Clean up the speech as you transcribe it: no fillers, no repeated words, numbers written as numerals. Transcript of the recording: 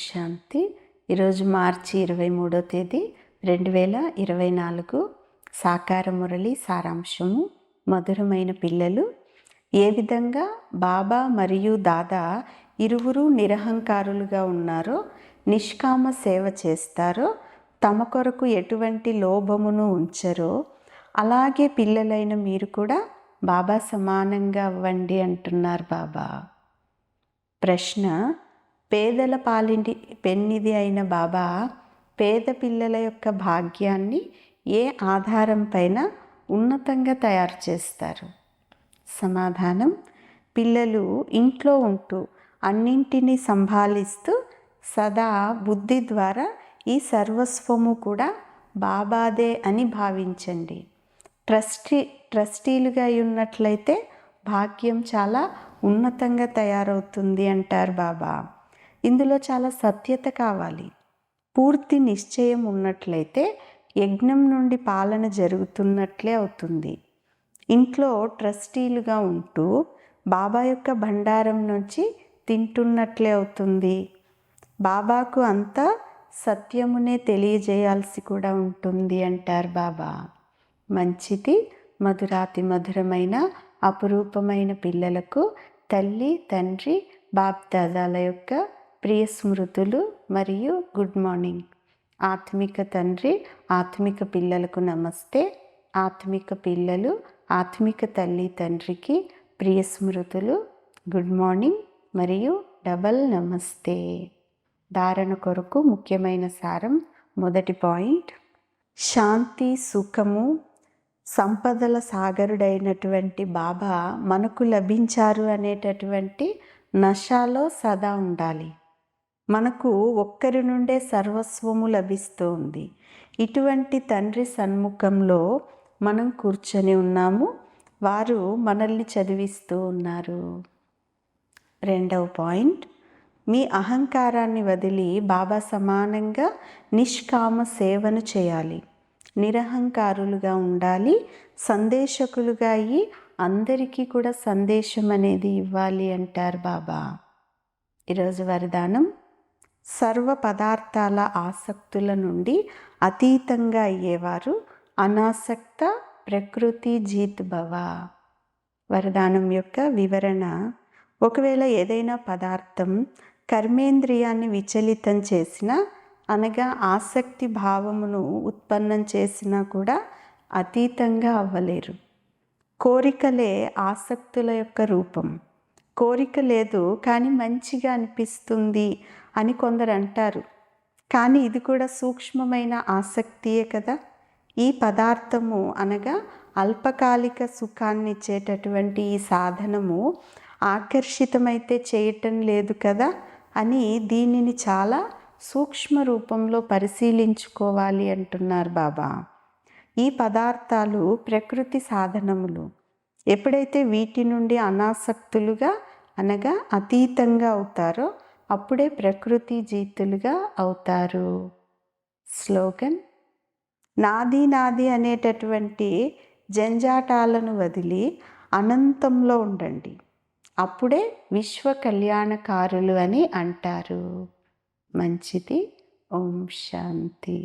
శాంతి. ఈరోజు మార్చి 23వ తేదీ 2024. సాకార మురళి సారాంశము. మధురమైన పిల్లలు, ఏ విధంగా బాబా మరియు దాదా ఇరువురు నిరహంకారులుగా ఉన్నారో, నిష్కామ సేవ చేస్తారో, తమ కొరకు ఎటువంటి లోభమును ఉంచరో, అలాగే పిల్లలైన మీరు కూడా బాబా సమానంగా అవ్వండి అంటున్నారు బాబా. ప్రశ్న: పేదల పాలిటి పెన్నిది అయిన బాబా పేద పిల్లల యొక్క భాగ్యాన్ని ఏ ఆధారం పైన ఉన్నతంగా తయారు చేస్తారు? సమాధానం: పిల్లలు ఇంట్లో ఉంటూ అన్నింటినీ సంభాలిస్తూ సదా బుద్ధి ద్వారా ఈ సర్వస్వము కూడా బాబాదే అని భావించండి. ట్రస్టీలుగా ఉన్నట్లయితే భాగ్యం చాలా ఉన్నతంగా తయారవుతుంది అంటారు బాబా. ఇందులో చాలా సత్యత కావాలి. పూర్తి నిశ్చయం ఉన్నట్లయితే యజ్ఞం నుండి పాలన జరుగుతున్నట్లే అవుతుంది. ఇంట్లో ట్రస్టీలుగా ఉంటూ బాబా యొక్క భండారం నుంచి తింటున్నట్లే అవుతుంది. బాబాకు అంతా సత్యమునే తెలియజేయాల్సి కూడా ఉంటుంది అంటారు బాబా. మంచిది. మధురాతి మధురమైన అపురూపమైన పిల్లలకు తల్లి, తండ్రి, బాప్దాదాల యొక్క ప్రియ స్మృతులు మరియు గుడ్ మార్నింగ్. ఆత్మిక తండ్రి, ఆత్మిక పిల్లలకు నమస్తే. ఆత్మిక పిల్లలు, ఆత్మిక తల్లి, తండ్రికి ప్రియ స్మృతులు, గుడ్ మార్నింగ్ మరియు డబల్ నమస్తే. ధారణ కొరకు ముఖ్యమైన సారం. మొదటి పాయింట్: శాంతి, సుఖము, సంపదల సాగరుడైనటువంటి బాబా మనకు లభించారు అనేటటువంటి నషాలో సదా ఉండాలి. మనకు ఒక్కరి నుండే సర్వస్వము లభిస్తూ ఉంది. ఇటువంటి తండ్రి సన్ముఖంలో మనం కూర్చొని ఉన్నాము. వారు మనల్ని చదివిస్తూ ఉన్నారు. రెండవ పాయింట్: మీ అహంకారాన్ని వదిలి బాబా సమానంగా నిష్కామ సేవను చేయాలి. నిరహంకారులుగా ఉండాలి. సందేశకులుగా అయ్యి అందరికీ కూడా సందేశం అనేది ఇవ్వాలి అంటారు బాబా. ఈరోజు వరదానం: సర్వ పదార్థాల ఆసక్తుల నుండి అతీతంగా అయ్యేవారు అనాసక్త ప్రకృతి జీత్ భవ. వరదానం యొక్క వివరణ: ఒకవేళ ఏదైనా పదార్థం కర్మేంద్రియాన్ని విచలితం చేసినా, అనగా ఆసక్తి భావమును ఉత్పన్నం చేసినా కూడా అతీతంగా అవ్వలేరు. కోరికలే ఆసక్తుల యొక్క రూపం. కోరిక లేదు కానీ మంచిగా అనిపిస్తుంది అని కొందరు అంటారు. కానీ ఇది కూడా సూక్ష్మమైన ఆసక్తియే కదా. ఈ పదార్థము అనగా అల్పకాలిక సుఖాన్ని ఇచ్చేటటువంటి ఈ సాధనము ఆకర్షితమైతే చేయటం లేదు కదా అని దీనిని చాలా సూక్ష్మ రూపంలో పరిశీలించుకోవాలి అంటున్నారు బాబా. ఈ పదార్థాలు ప్రకృతి సాధనములు. ఎప్పుడైతే వీటి నుండి అనాసక్తులుగా అనగా అతీతంగా అవుతారో అప్పుడే ప్రకృతి జీతులుగా అవుతారు. స్లోగన్: నాది నాది అనేటటువంటి జంజాటాలను వదిలి అనంతంలో ఉండండి. అప్పుడే విశ్వ కళ్యాణకారులు అని అంటారు. మంచిది. ఓం శాంతి.